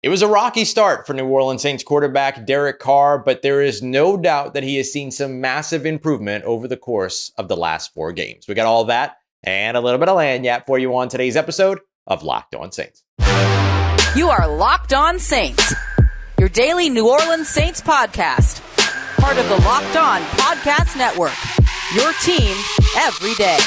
It was a rocky start for New Orleans Saints quarterback Derek Carr, but there is no doubt that he has seen some massive improvement over the course of the last 4 games. We got all that and a little bit of lagniappe for you on today's episode of Locked On Saints. You are Locked On Saints, your daily New Orleans Saints podcast. Part of the Locked On Podcast Network, your team every day.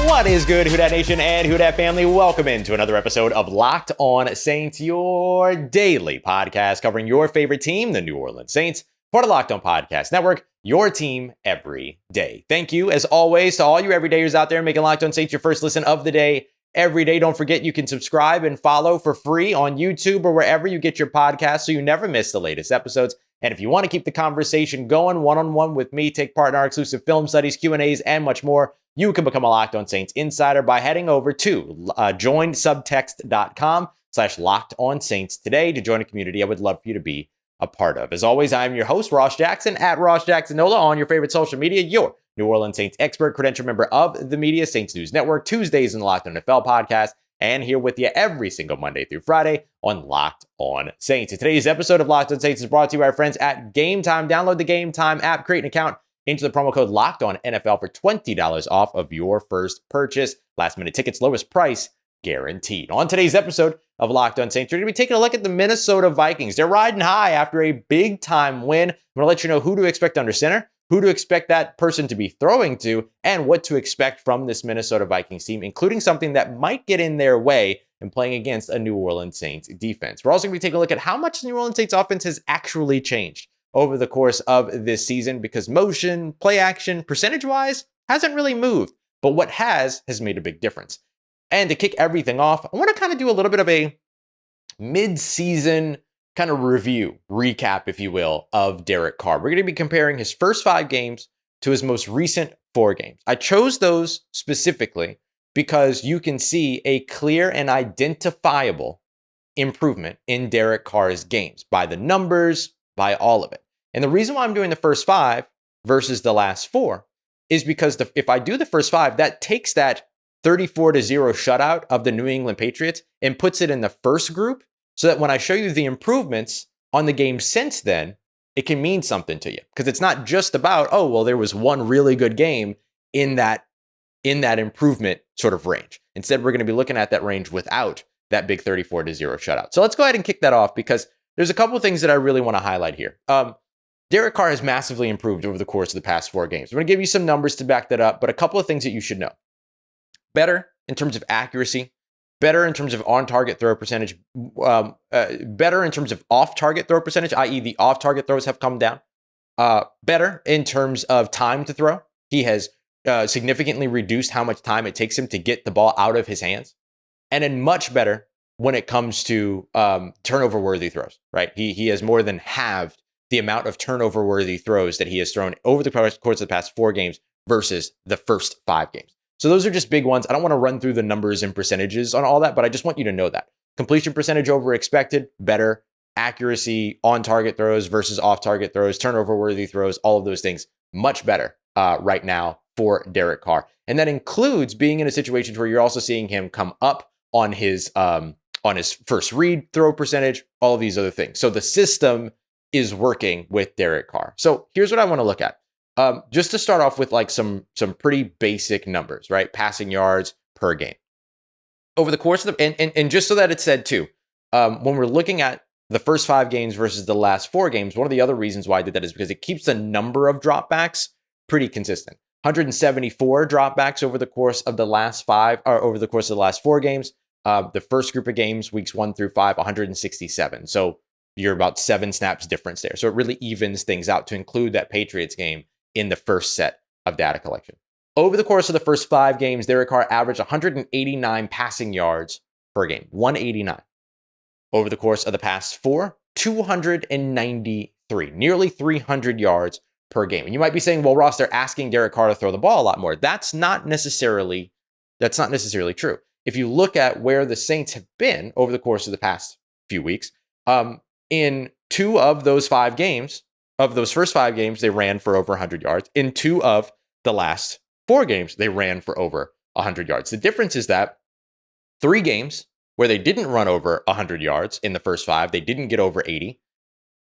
What is good, Who Dat Nation and Who Dat family? Welcome into another episode of Locked On Saints, your daily podcast covering your favorite team, the New Orleans Saints, part of Locked On Podcast Network, your team every day. Thank you, as always, to all you everydayers out there making Locked On Saints your first listen of the day every day. Don't forget you can subscribe and follow for free on YouTube or wherever you get your podcasts so you never miss the latest episodes. And if you want to keep the conversation going one-on-one with me, take part in our exclusive film studies, Q&As, and much more, you can become a Locked On Saints insider by heading over to joinsubtext.com/LockedOnSaints today to join a community I would love for you to be a part of. As always, I'm your host, Ross Jackson, at Ross Jacksonola on your favorite social media, your New Orleans Saints expert, credentialed member of the media, Saints News Network, Tuesdays in the Locked On NFL podcast, and here with you every single Monday through Friday on Locked On Saints. And today's episode of Locked On Saints is brought to you by our friends at Game Time. Download the Game Time app, create an account, enter the promo code Locked On NFL for $20 off of your first purchase. Last minute tickets, lowest price guaranteed. On today's episode of Locked On Saints, we're going to be taking a look at the Minnesota Vikings. They're riding high after a big time win. I'm going to let you know who to expect under center, who to expect that person to be throwing to, and what to expect from this Minnesota Vikings team, including something that might get in their way in playing against a New Orleans Saints defense. We're also going to be taking a look at how much the New Orleans Saints offense has actually changed over the course of this season, because motion, play action, percentage-wise, hasn't really moved. But what has made a big difference. And to kick everything off, I want to kind of do a little bit of a mid-season kind of review, recap, if you will, of Derek Carr. We're going to be comparing his first 5 games to his most recent 4 games. I chose those specifically because you can see a clear and identifiable improvement in Derek Carr's games by the numbers, by all of it. And the reason why I'm doing the first 5 versus the last 4 is because if I do the first 5, that takes that 34-0 shutout of the New England Patriots and puts it in the first group, so that when I show you the improvements on the game since then, it can mean something to you. Because it's not just about, oh, well, there was one really good game in that improvement sort of range. Instead, we're going to be looking at that range without that big 34-0 shutout. So let's go ahead and kick that off, because there's a couple of things that I really want to highlight here. Derek Carr has massively improved over the course of the past 4 games. I'm going to give you some numbers to back that up, but a couple of things that you should know. Better in terms of accuracy, better in terms of on-target throw percentage, better in terms of off-target throw percentage, i.e. the off-target throws have come down. Better in terms of time to throw. He has significantly reduced how much time it takes him to get the ball out of his hands. And then much better when it comes to turnover-worthy throws, right? He has more than halved the amount of turnover-worthy throws that he has thrown over the course of the past 4 games versus the first 5 games. So those are just big ones. I don't want to run through the numbers and percentages on all that, but I just want you to know that. Completion percentage over expected, better. Accuracy, on-target throws versus off-target throws, turnover-worthy throws, all of those things, much better right now for Derek Carr. And that includes being in a situation where you're also seeing him come up on his first read throw percentage, all of these other things. So the system is working with Derek Carr. So here's what I want to look at. Just to start off with like some pretty basic numbers, right? Passing yards per game. Over the course of and just so that it's said too, when we're looking at the first 5 games versus the last 4 games, one of the other reasons why I did that is because it keeps the number of dropbacks pretty consistent. 174 dropbacks over the course of the last 5, or over the course of the last 4 games. The first group of games, weeks 1 through 5, 167. So you're about 7 snaps difference there. So it really evens things out to include that Patriots game in the first set of data collection. Over the course of the first 5 games, Derek Carr averaged 189 passing yards per game, 189. Over the course of the past 4, 293, nearly 300 yards per game. And you might be saying, well, Ross, they're asking Derek Carr to throw the ball a lot more. That's not necessarily true. If you look at where the Saints have been over the course of the past few weeks, in 2 of those 5 games, of those first 5 games, they ran for over 100 yards. In 2 of the last 4 games, they ran for over 100 yards. The difference is that 3 games where they didn't run over 100 yards in the first 5, they didn't get over 80.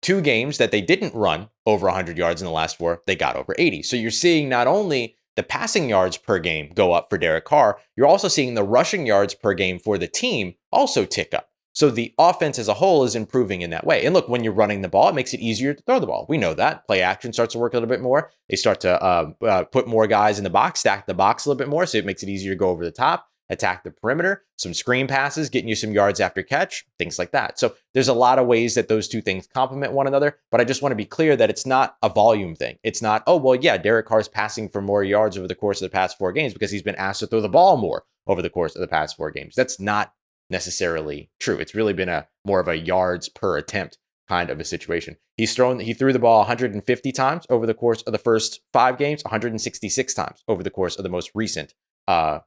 2 games that they didn't run over 100 yards in the last 4, they got over 80. So you're seeing not only the passing yards per game go up for Derek Carr, you're also seeing the rushing yards per game for the team also tick up. So the offense as a whole is improving in that way. And look, when you're running the ball, it makes it easier to throw the ball. We know that. Play action starts to work a little bit more. They start to put more guys in the box, stack the box a little bit more, so it makes it easier to go over the top, attack the perimeter, some screen passes, getting you some yards after catch, things like that. So there's a lot of ways that those two things complement one another, but I just want to be clear that it's not a volume thing. It's not, oh, well, yeah, Derek Carr's passing for more yards over the course of the past 4 games because he's been asked to throw the ball more over the course of the past 4 games. That's not necessarily true. It's really been more of a yards per attempt kind of a situation. He threw the ball 150 times over the course of the first 5 games, 166 times over the course of the most recent 4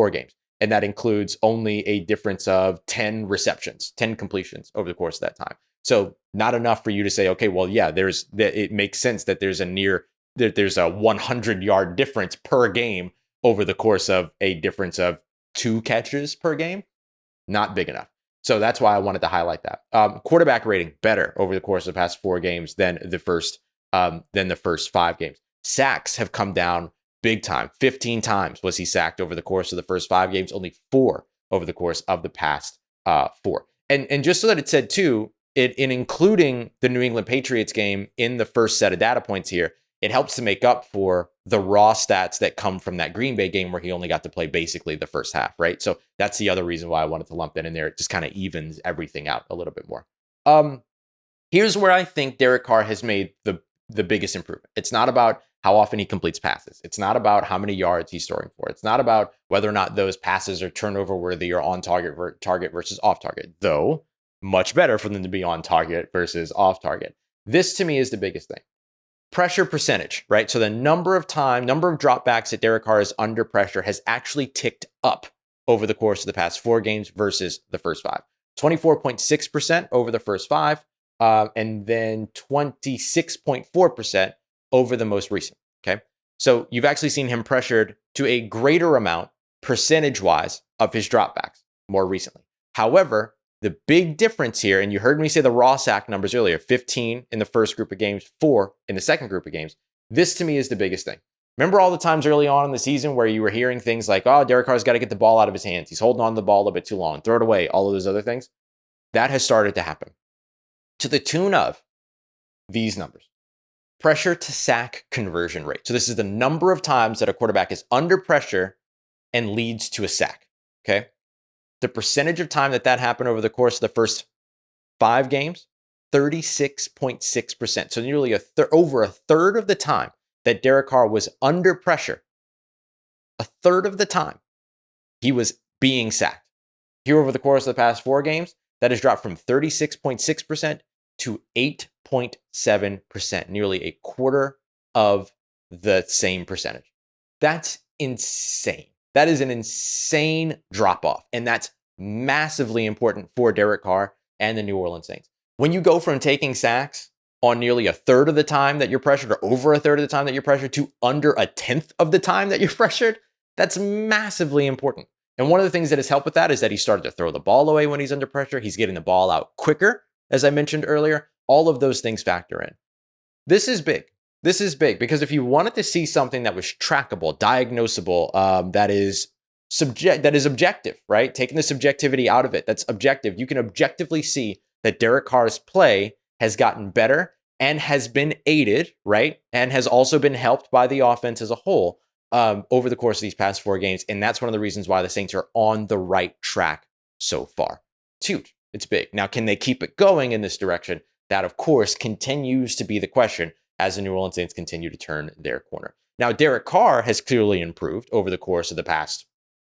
games. And that includes only a difference of 10 receptions, 10 completions over the course of that time. So not enough for you to say, okay, well, yeah, it makes sense that there's a 100-yard difference per game over the course of a difference of 2 catches per game. Not big enough. So that's why I wanted to highlight that. Quarterback rating better over the course of the past 4 games than the first 5 games. Sacks have come down big time. 15 times was he sacked over the course of the first 5 games, only 4 over the course of the past 4. And just so that it's said too, in including the New England Patriots game in the first set of data points here, it helps to make up for the raw stats that come from that Green Bay game where he only got to play basically the first half, right? So that's the other reason why I wanted to lump that in there. It just kind of evens everything out a little bit more. Here's where I think Derek Carr has made the biggest improvement. It's not about how often he completes passes. It's not about how many yards he's throwing for. It's not about whether or not those passes are turnover worthy or on target versus off target, though much better for them to be on target versus off target. This to me is the biggest thing. Pressure percentage, right? So the number of dropbacks that Derek Carr is under pressure has actually ticked up over the course of the past 4 games versus the first 5. 24.6% over the first 5, and then 26.4% over the most recent, okay? So you've actually seen him pressured to a greater amount, percentage-wise, of his dropbacks more recently. However, the big difference here, and you heard me say the raw sack numbers earlier, 15 in the first group of games, 4 in the second group of games. This to me is the biggest thing. Remember all the times early on in the season where you were hearing things like, oh, Derek Carr's got to get the ball out of his hands. He's holding on to the ball a little bit too long. Throw it away. All of those other things. That has started to happen to the tune of these numbers. Pressure to sack conversion rate. So this is the number of times that a quarterback is under pressure and leads to a sack, okay? The percentage of time that happened over the course of the first 5 games, 36.6%. So nearly over a third of the time that Derek Carr was under pressure, a third of the time he was being sacked. Here over the course of the past 4 games, that has dropped from 36.6% to 8.7%, nearly a quarter of the same percentage. That's insane. That is an insane drop-off, and that's massively important for Derek Carr and the New Orleans Saints. When you go from taking sacks on nearly a third of the time that you're pressured, or over a third of the time that you're pressured, to under a tenth of the time that you're pressured, that's massively important. And one of the things that has helped with that is that he started to throw the ball away when he's under pressure. He's getting the ball out quicker, as I mentioned earlier. All of those things factor in. This is big. This is big because if you wanted to see something that was trackable, diagnosable, that is objective, right? Taking the subjectivity out of it, that's objective. You can objectively see that Derek Carr's play has gotten better and has been aided, right? And has also been helped by the offense as a whole over the course of these past 4 games. And that's one of the reasons why the Saints are on the right track so far. It's huge. It's big. Now, can they keep it going in this direction? That, of course, continues to be the question as the New Orleans Saints continue to turn their corner. Now, Derek Carr has clearly improved over the course of the past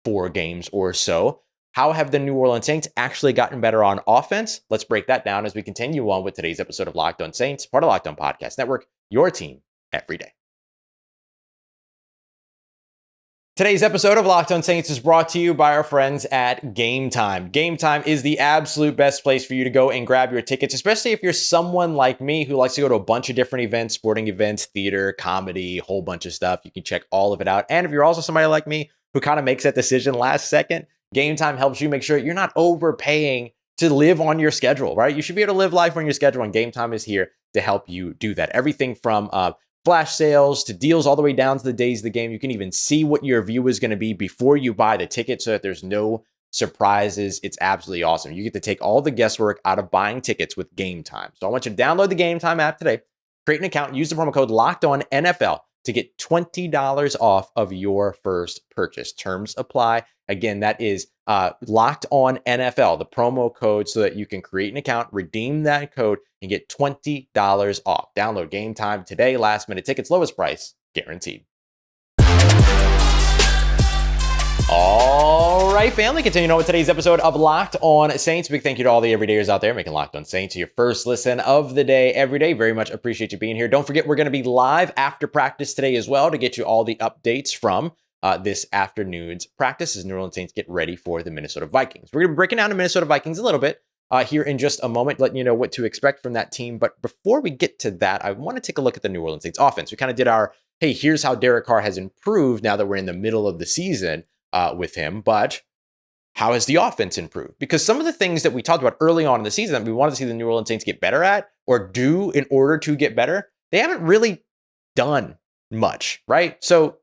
4 games or so. How have the New Orleans Saints actually gotten better on offense? Let's break that down as we continue on with today's episode of Locked On Saints, part of Locked On Podcast Network, your team every day. Today's episode of Locked On Saints is brought to you by our friends at Game Time. Game Time is the absolute best place for you to go and grab your tickets, especially if you're someone like me who likes to go to a bunch of different events, sporting events, theater, comedy, whole bunch of stuff. You can check all of it out. And if you're also somebody like me who kind of makes that decision last second, Game Time helps you make sure you're not overpaying to live on your schedule, right? You should be able to live life on your schedule, and Game Time is here to help you do that. Everything from flash sales to deals all the way down to the days of the game. You can even see what your view is going to be before you buy the ticket so that there's no surprises. It's absolutely awesome. You get to take all the guesswork out of buying tickets with Game Time. So I want you to download the Game Time app today, create an account, use the promo code LOCKEDONNFL to get $20 off of your first purchase. Terms apply. Again, that is Locked On NFL, the promo code, so that you can create an account, redeem that code, and get $20 off. Download Game Time today. Last minute tickets, lowest price guaranteed. All right, family, continuing on with today's episode of Locked On Saints. Big thank you to all the everydayers out there making Locked On Saints your first listen of the day every day. Very much appreciate you being here. Don't forget, we're going to be live after practice today as well to get you all the updates from this afternoon's practice as New Orleans Saints get ready for the Minnesota Vikings. We're going to be breaking down the Minnesota Vikings a little bit here in just a moment, letting you know what to expect from that team. But before we get to that, I want to take a look at the New Orleans Saints offense. We kind of did our, hey, here's how Derek Carr has improved now that we're in the middle of the season with him. But how has the offense improved? Because some of the things that we talked about early on in the season that we wanted to see the New Orleans Saints get better at or do in order to get better, they haven't really done much, right? So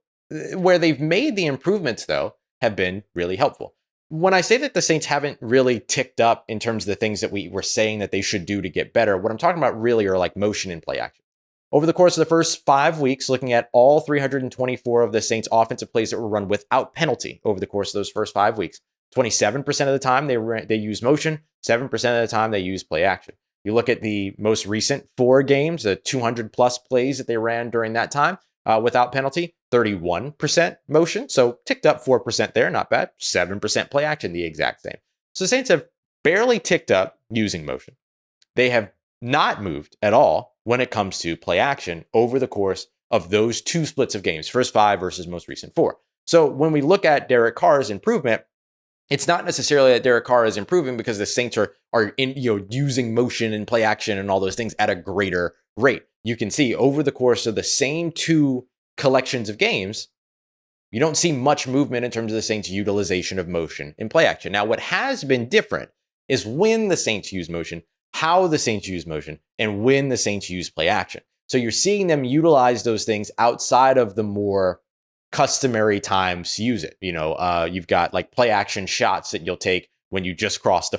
where they've made the improvements, though, have been really helpful. When I say that the Saints haven't really ticked up in terms of the things that we were saying that they should do to get better, what I'm talking about really are like motion and play action. Over the course of the first 5 weeks, looking at all 324 of the Saints' offensive plays that were run without penalty over the course of those first 5 weeks, 27% of the time they use motion, 7% of the time they use play action. You look at the most recent 4 games, the 200 plus plays that they ran during that time without penalty, 31% motion. So ticked up 4% there, not bad. 7% play action, the exact same. So the Saints have barely ticked up using motion. They have not moved at all when it comes to play action over the course of those 2 splits of games, first 5 versus most recent 4. So when we look at Derek Carr's improvement, it's not necessarily that Derek Carr is improving because the Saints are in, using motion and play action and all those things at a greater rate. You can see over the course of the same 2 collections of games, you don't see much movement in terms of the Saints' utilization of motion and play action. Now, what has been different is when the Saints use motion, how the Saints use motion, and when the Saints use play action. So you're seeing them utilize those things outside of the more customary times to use it. You've got like play action shots that you'll take when you just cross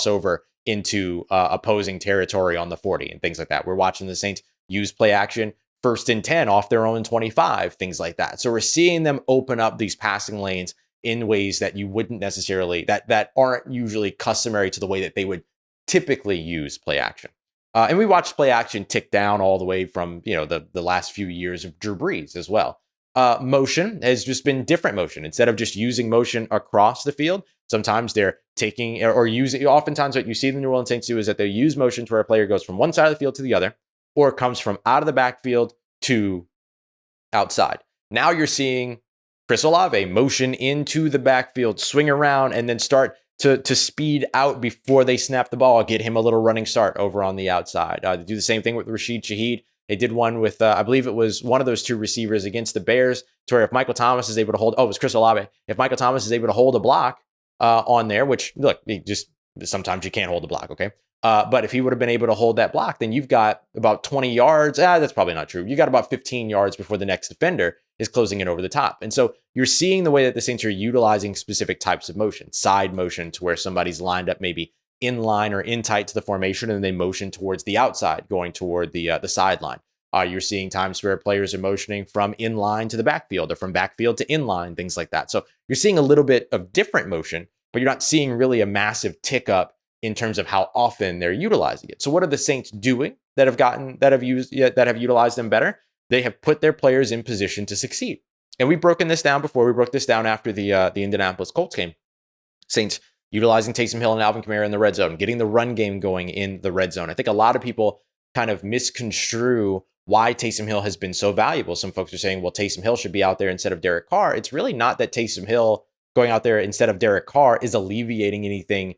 over into opposing territory on the 40 and things like that. We're watching the Saints use play action 1st and 10 off their own 25, things like that. So we're seeing them open up these passing lanes in ways that you wouldn't necessarily, that aren't usually customary to the way that they would typically use play action. And we watched play action tick down all the way from, the last few years of Drew Brees as well. Motion has just been different motion. Instead of just using motion across the field, sometimes they're taking or using, oftentimes what you see the New Orleans Saints do is that they use motion to where a player goes from one side of the field to the other, or comes from out of the backfield to outside. Now you're seeing Chris Olave motion into the backfield, swing around, and then start to speed out before they snap the ball, get him a little running start over on the outside. They do the same thing with Rashid Shaheed. They did one with, I believe it was one of those 2 receivers against the Bears, to where if Michael Thomas is able to hold, it was Chris Olave. If Michael Thomas is able to hold a block on there, which, look, sometimes you can't hold the block, okay? But if he would have been able to hold that block, then you've got about 20 yards. That's probably not true. You got about 15 yards before the next defender is closing in over the top. And so you're seeing the way that the Saints are utilizing specific types of motion, side motion to where somebody's lined up maybe in line or in tight to the formation, and they motion towards the outside, going toward the sideline. You're seeing times where players are motioning from in line to the backfield or from backfield to in line, things like that. So you're seeing a little bit of different motion, but you're not seeing really a massive tick up in terms of how often they're utilizing it. So what are the Saints doing that have utilized them better? They have put their players in position to succeed. And we've broken this down before. We broke this down after the Indianapolis Colts game. Saints utilizing Taysom Hill and Alvin Kamara in the red zone, getting the run game going in the red zone. I think a lot of people kind of misconstrue why Taysom Hill has been so valuable. Some folks are saying, well, Taysom Hill should be out there instead of Derek Carr. It's really not that Taysom Hill going out there instead of Derek Carr is alleviating anything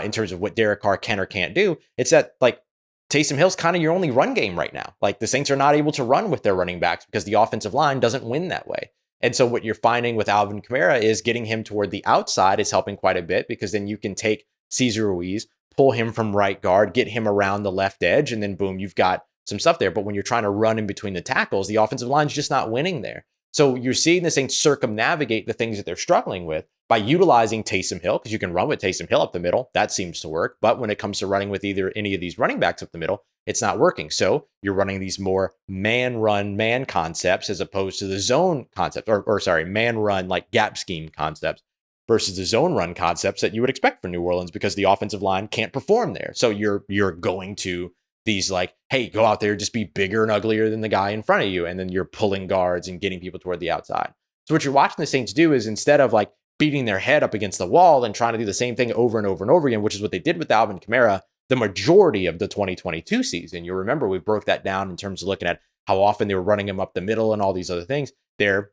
in terms of what Derek Carr can or can't do. It's that like Taysom Hill's kind of your only run game right now. Like the Saints are not able to run with their running backs because the offensive line doesn't win that way. And so what you're finding with Alvin Kamara is getting him toward the outside is helping quite a bit, because then you can take Cesar Ruiz, pull him from right guard, get him around the left edge, and then boom, you've got some stuff there. But when you're trying to run in between the tackles, the offensive line's just not winning there. So you're seeing the Saints circumnavigate the things that they're struggling with by utilizing Taysom Hill, because you can run with Taysom Hill up the middle. That seems to work. But when it comes to running with either any of these running backs up the middle, it's not working. So you're running these more man run, man concepts as opposed to the zone concept, or man run, like gap scheme concepts versus the zone run concepts that you would expect for New Orleans, because the offensive line can't perform there. So you're going to these like, hey, go out there, just be bigger and uglier than the guy in front of you. And then you're pulling guards and getting people toward the outside. So what you're watching the Saints do is, instead of like beating their head up against the wall and trying to do the same thing over and over and over again, which is what they did with Alvin Kamara the majority of the 2022 season. You remember we broke that down in terms of looking at how often they were running him up the middle and all these other things. They're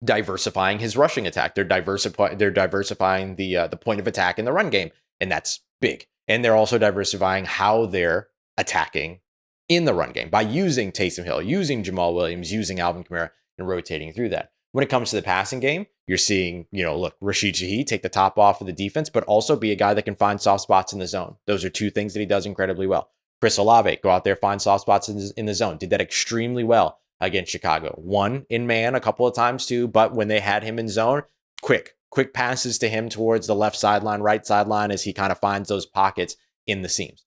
diversifying his rushing attack. They're diversifying the point of attack in the run game, and that's big. And they're also diversifying how they're attacking in the run game by using Taysom Hill, using Jamal Williams, using Alvin Kamara, and rotating through that. When it comes to the passing game, you're seeing, look, Rashid Shaheed take the top off of the defense, but also be a guy that can find soft spots in the zone. Those are two things that he does incredibly well. Chris Olave, go out there, find soft spots in the zone. Did that extremely well against Chicago. One in man a couple of times too, but when they had him in zone, quick passes to him towards the left sideline, right sideline, as he kind of finds those pockets in the seams.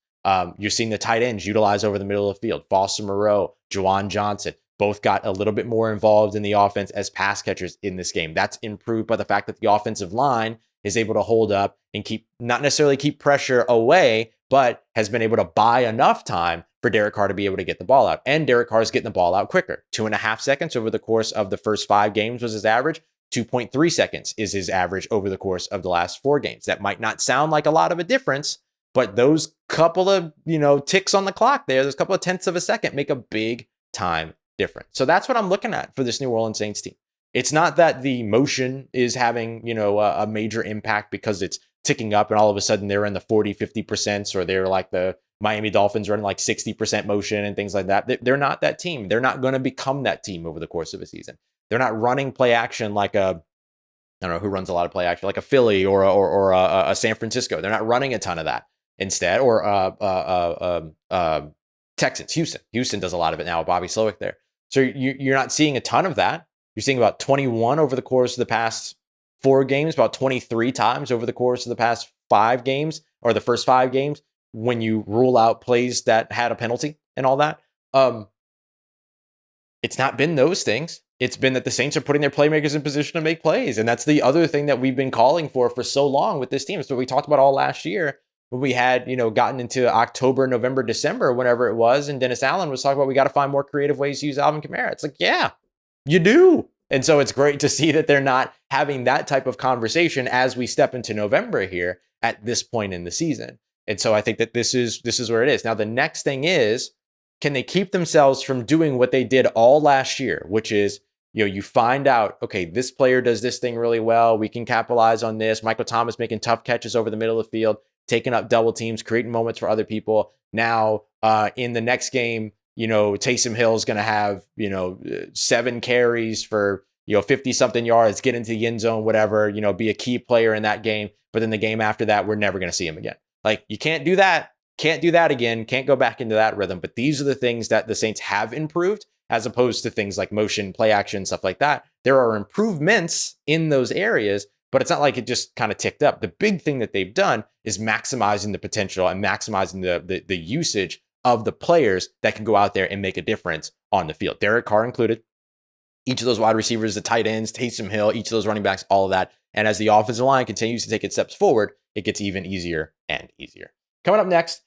You're seeing the tight ends utilize over the middle of the field. Foster Moreau, Juwan Johnson, both got a little bit more involved in the offense as pass catchers in this game. That's improved by the fact that the offensive line is able to hold up and not necessarily keep pressure away, but has been able to buy enough time for Derek Carr to be able to get the ball out. And Derek Carr is getting the ball out quicker. 2.5 seconds over the course of the first 5 games was his average. 2.3 seconds is his average over the course of the last 4 games. That might not sound like a lot of a difference, but those couple of, ticks on the clock there, those couple of tenths of a second make a big time difference. So that's what I'm looking at for this New Orleans Saints team. It's not that the motion is having, a major impact because it's ticking up and all of a sudden they're in the 40, 50%, or they're like the Miami Dolphins running like 60% motion and things like that. They're not that team. They're not going to become that team over the course of a season. They're not running play action like I don't know who runs a lot of play action, like a Philly or a San Francisco. They're not running a ton of that instead, or Texans, Houston does a lot of it now. Bobby Slowick there. So you're not seeing a ton of that. You're seeing about 21 over the course of the past 4 games, about 23 times over the course of the past 5 games, or the first 5 games, when you rule out plays that had a penalty and all that. It's not been those things. It's been that the Saints are putting their playmakers in position to make plays. And that's the other thing that we've been calling for so long with this team. It's what we talked about all last year when we had, gotten into October, November, December, whenever it was. And Dennis Allen was talking about, we got to find more creative ways to use Alvin Kamara. It's like, yeah, you do. And so it's great to see that they're not having that type of conversation as we step into November here at this point in the season. And so I think that this is where it is. Now, the next thing is, can they keep themselves from doing what they did all last year, which is, you find out, okay, this player does this thing really well. We can capitalize on this. Michael Thomas making tough catches over the middle of the field, taking up double teams, creating moments for other people. Now, in the next game, Taysom Hill is going to have, 7 carries for, 50 something yards, get into the end zone, whatever, be a key player in that game. But then the game after that, we're never going to see him again. Like, you can't do that. Can't do that again. Can't go back into that rhythm. But these are the things that the Saints have improved, as opposed to things like motion, play action, stuff like that. There are improvements in those areas, but it's not like it just kind of ticked up. The big thing that they've done is maximizing the potential and maximizing the usage of the players that can go out there and make a difference on the field. Derek Carr included. Each of those wide receivers, the tight ends, Taysom Hill, each of those running backs, all of that. And as the offensive line continues to take its steps forward, it gets even easier and easier. Coming up next,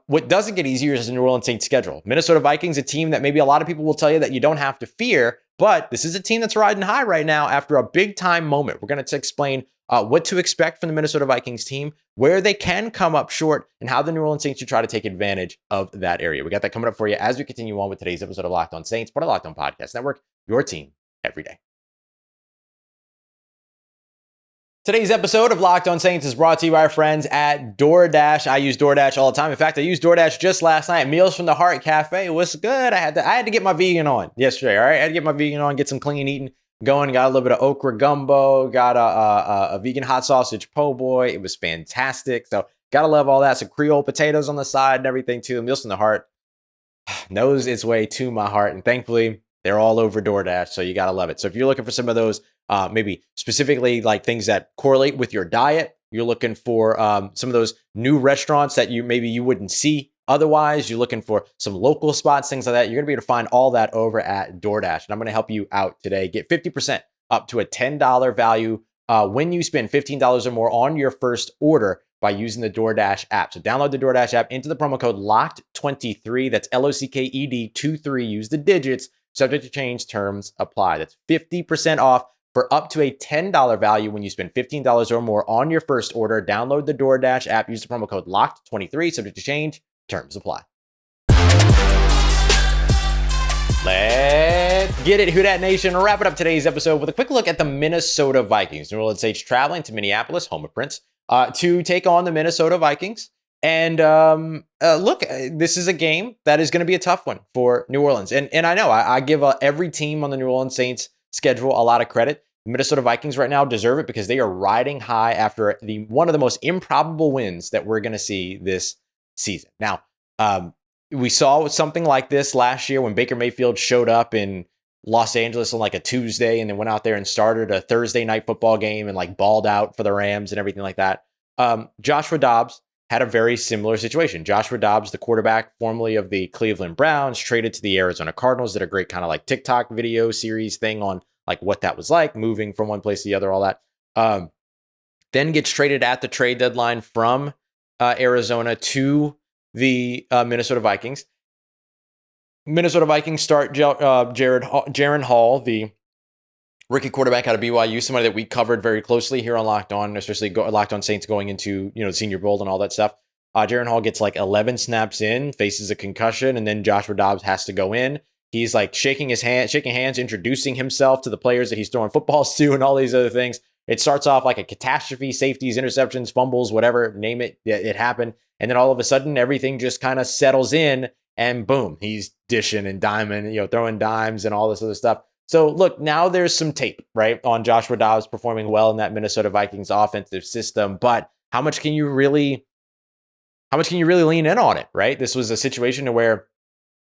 what doesn't get easier is the New Orleans Saints schedule. Minnesota Vikings, a team that maybe a lot of people will tell you that you don't have to fear, but this is a team that's riding high right now after a big time moment. We're going to explain what to expect from the Minnesota Vikings team, where they can come up short, and how the New Orleans Saints should try to take advantage of that area. We got that coming up for you as we continue on with today's episode of Locked On Saints, part of Locked On Podcast Network, your team every day. Today's episode of Locked On Saints is brought to you by our friends at DoorDash. I use DoorDash all the time. In fact, I used DoorDash just last night. Meals from the Heart Cafe was good. I had to get my vegan on yesterday. All right, I had to get my vegan on, get some clean eating going. Got a little bit of okra gumbo. Got a vegan hot sausage po' boy. It was fantastic. So gotta love all that. Some Creole potatoes on the side and everything too. Meals from the Heart knows its way to my heart, and thankfully they're all over DoorDash. So you gotta love it. So if you're looking for some of those. Maybe specifically like things that correlate with your diet. You're looking for some of those new restaurants that you wouldn't see otherwise. You're looking for some local spots, things like that. You're going to be able to find all that over at DoorDash. And I'm going to help you out today. Get 50% up to a $10 value when you spend $15 or more on your first order by using the DoorDash app. So download the DoorDash app, enter the promo code LOCKED23. That's LOCKED23. Use the digits. Subject to change, terms apply. That's 50% off. For up to a $10 value when you spend $15 or more on your first order. Download the DoorDash app. Use the promo code LOCKED23. Subject to change. Terms apply. Let's get it, Who Dat Nation. Wrap it up today's episode with a quick look at the Minnesota Vikings. New Orleans Saints traveling to Minneapolis, home of Prince, to take on the Minnesota Vikings. And look, this is a game that is going to be a tough one for New Orleans. And I know I give every team on the New Orleans Saints schedule a lot of credit. The Minnesota Vikings right now deserve it because they are riding high after one of the most improbable wins that we're going to see this season. Now, we saw something like this last year when Baker Mayfield showed up in Los Angeles on like a Tuesday and then went out there and started a Thursday night football game and like balled out for the Rams and everything like that. Joshua Dobbs had a very similar situation. Joshua Dobbs, the quarterback formerly of the Cleveland Browns, traded to the Arizona Cardinals, did a great kind of like TikTok video series thing on like what that was like, moving from one place to the other, all that. Then gets traded at the trade deadline from Arizona to the Minnesota Vikings. Minnesota Vikings start Jaren Hall, the rookie quarterback out of BYU, somebody that we covered very closely here on Locked On, especially Locked On Saints going into the Senior Bowl and all that stuff. Jaren Hall gets like 11 snaps in, faces a concussion, and then Joshua Dobbs has to go in. He's like shaking hands, introducing himself to the players that he's throwing footballs to and all these other things. It starts off like a catastrophe, safeties, interceptions, fumbles, whatever, name it, it happened. And then all of a sudden, everything just kind of settles in and boom, he's dishing and diming, throwing dimes and all this other stuff. So look, now there's some tape, right, on Joshua Dobbs performing well in that Minnesota Vikings offensive system. But how much can you really lean in on it, right? This was a situation where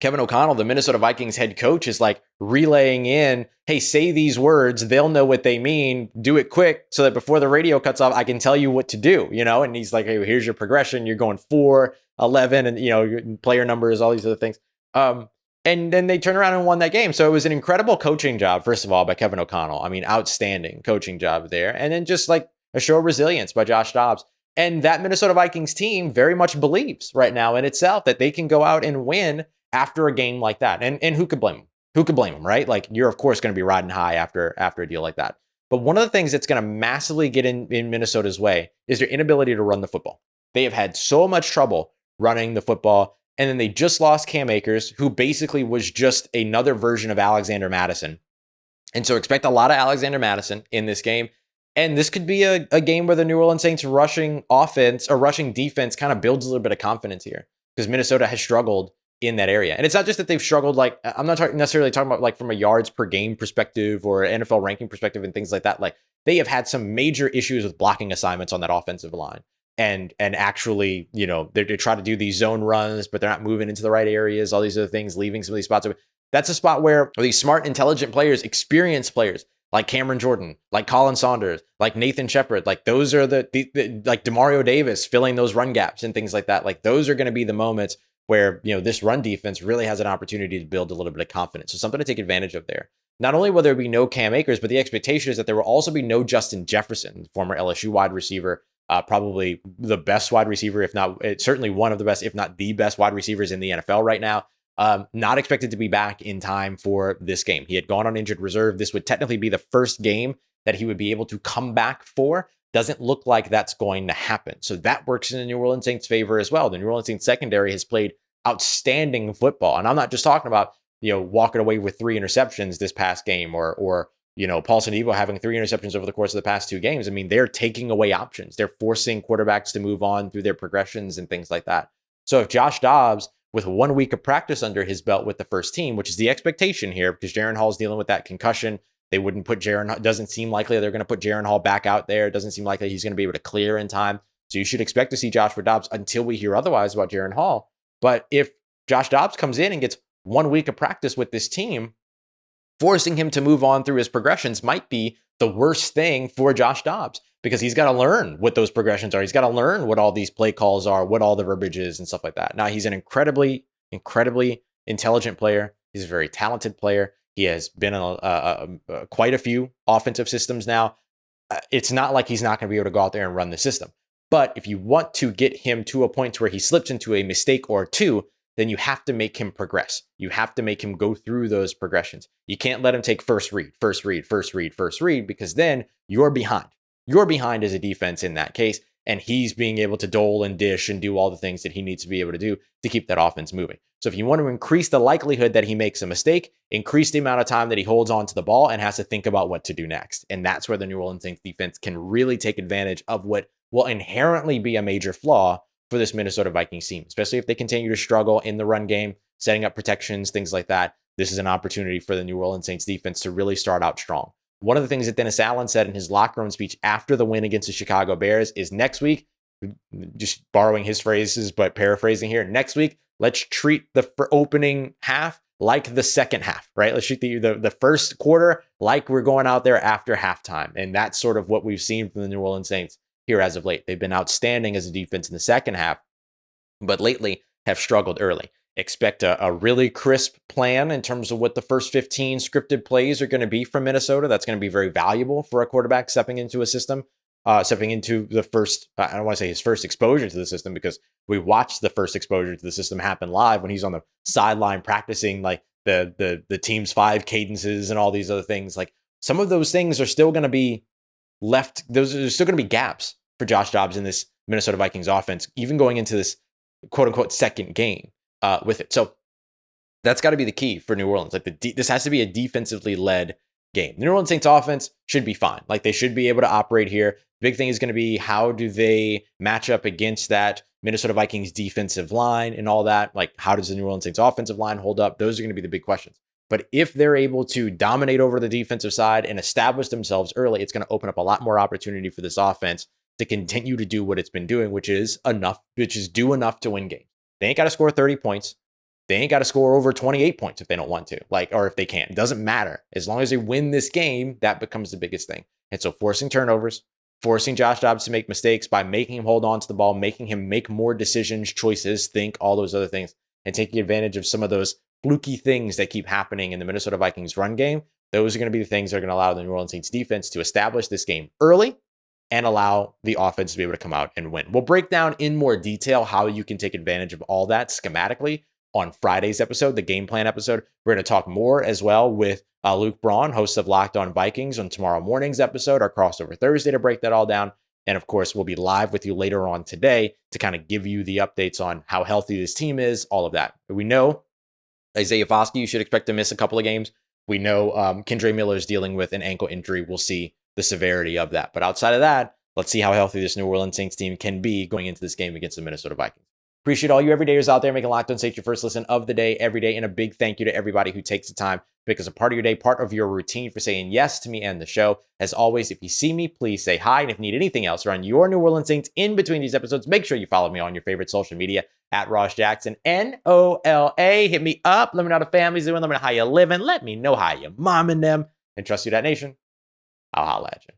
Kevin O'Connell, the Minnesota Vikings head coach, is like relaying in, hey, say these words, they'll know what they mean, do it quick so that before the radio cuts off, I can tell you what to do, and he's like, hey, here's your progression. You're going 4, 11, and, your player numbers, all these other things. And then they turned around and won that game. So it was an incredible coaching job, first of all, by Kevin O'Connell. I mean, outstanding coaching job there. And then just like a show of resilience by Josh Dobbs. And that Minnesota Vikings team very much believes right now in itself that they can go out and win after a game like that. And who could blame them? Who could blame them, right? Like, you're, of course, going to be riding high after a deal like that. But one of the things that's going to massively get in Minnesota's way is their inability to run the football. They have had so much trouble running the football. And then they just lost Cam Akers, who basically was just another version of Alexander Mattison. And so expect a lot of Alexander Mattison in this game. And this could be a game where the New Orleans Saints rushing offense or rushing defense kind of builds a little bit of confidence here, because Minnesota has struggled in that area. And it's not just that they've struggled, like, I'm not necessarily talking about like from a yards per game perspective or NFL ranking perspective and things like that. Like, they have had some major issues with blocking assignments on that offensive line. And actually, they try to do these zone runs, but they're not moving into the right areas, all these other things, leaving some of these spots. That's a spot where these smart, intelligent players, experienced players like Cameron Jordan, like Colin Saunders, like Nathan Shepard, like those are the like Demario Davis filling those run gaps and things like that. Like, those are going to be the moments where, this run defense really has an opportunity to build a little bit of confidence. So something to take advantage of there. Not only will there be no Cam Akers, but the expectation is that there will also be no Justin Jefferson, former LSU wide receiver. Probably the best wide receiver, if not, certainly one of the best, if not the best wide receivers in the NFL right now. Not expected to be back in time for this game. He had gone on injured reserve. This would technically be the first game that he would be able to come back for. Doesn't look like that's going to happen. So that works in the New Orleans Saints' favor as well. The New Orleans Saints secondary has played outstanding football. And I'm not just talking about, walking away with 3 interceptions this past game or Paulson Adebo having 3 interceptions over the course of the past 2 games. I mean, they're taking away options. They're forcing quarterbacks to move on through their progressions and things like that. So if Josh Dobbs, with 1 week of practice under his belt with the first team, which is the expectation here because Jaren Hall's dealing with that concussion, they wouldn't put Jaren. Doesn't seem likely they're going to put Jaren Hall back out there. It doesn't seem likely he's going to be able to clear in time. So you should expect to see Joshua Dobbs until we hear otherwise about Jaren Hall. But if Josh Dobbs comes in and gets 1 week of practice with this team, forcing him to move on through his progressions might be the worst thing for Josh Dobbs because he's got to learn what those progressions are. He's got to learn what all these play calls are, what all the verbiage is and stuff like that. Now, he's an incredibly intelligent player. He's a very talented player. He has been in quite a few offensive systems now. It's not like he's not going to be able to go out there and run the system. But if you want to get him to a point to where he slips into a mistake or two, then you have to make him progress. You have to make him go through those progressions. You can't let him take first read, because then you're behind. You're behind as a defense in that case, and he's being able to dole and dish and do all the things that he needs to be able to do to keep that offense moving. So if you want to increase the likelihood that he makes a mistake, increase the amount of time that he holds on to the ball and has to think about what to do next. And that's where the New Orleans Saints defense can really take advantage of what will inherently be a major flaw for this Minnesota Vikings team, especially if they continue to struggle in the run game, setting up protections, things like that. This is an opportunity for the New Orleans Saints defense to really start out strong. One of the things that Dennis Allen said in his locker room speech after the win against the Chicago Bears is next week, just borrowing his phrases, but paraphrasing here, next week, let's treat the opening half like the second half, right? Let's treat the first quarter like we're going out there after halftime. And that's sort of what we've seen from the New Orleans Saints here as of late. They've been outstanding as a defense in the second half, but lately have struggled early. Expect a really crisp plan in terms of what the first 15 scripted plays are going to be from Minnesota. That's going to be very valuable for a quarterback stepping into a system, stepping into the first, I don't want to say his first exposure to the system, because we watched the first exposure to the system happen live when he's on the sideline practicing like the team's 5 cadences and all these other things. Like some of those things are still going to be left. Those are still going to be gaps for Josh Dobbs in this Minnesota Vikings offense, even going into this quote unquote second game with it. So that's got to be the key for New Orleans. Like this has to be a defensively led game. The New Orleans Saints offense should be fine. Like they should be able to operate here. Big thing is going to be how do they match up against that Minnesota Vikings defensive line and all that? Like how does the New Orleans Saints offensive line hold up? Those are going to be the big questions. But if they're able to dominate over the defensive side and establish themselves early, it's going to open up a lot more opportunity for this offense to continue to do what it's been doing, which is do enough to win games. They ain't got to score 30 points. They ain't got to score over 28 points if they don't want to, or if they can't. It doesn't matter. As long as they win this game, that becomes the biggest thing. And so forcing turnovers, forcing Josh Dobbs to make mistakes by making him hold on to the ball, making him make more decisions, choices, think, all those other things, and taking advantage of some of those fluky things that keep happening in the Minnesota Vikings run game. Those are going to be the things that are going to allow the New Orleans Saints defense to establish this game early and allow the offense to be able to come out and win. We'll break down in more detail how you can take advantage of all that schematically on Friday's episode, the game plan episode. We're going to talk more as well with Luke Braun, host of Locked On Vikings, on tomorrow morning's episode, our crossover Thursday, to break that all down. And of course, we'll be live with you later on today to kind of give you the updates on how healthy this team is, all of that. We know Isaiah Foskey, you should expect to miss a couple of games. We know Kendre Miller is dealing with an ankle injury. We'll see the severity of that. But outside of that, let's see how healthy this New Orleans Saints team can be going into this game against the Minnesota Vikings. Appreciate all you everydayers out there making Locked On Saints your first listen of the day, every day. And a big thank you to everybody who takes the time to make us a part of your day, part of your routine, for saying yes to me and the show. As always, if you see me, please say hi. And if you need anything else around your New Orleans Saints in between these episodes, make sure you follow me on your favorite social media at Ross Jackson, NOLA. Hit me up. Let me know how the family's doing. Let me know how you're living. Let me know how you're momming them. And trust you, that nation. I'll holla at you.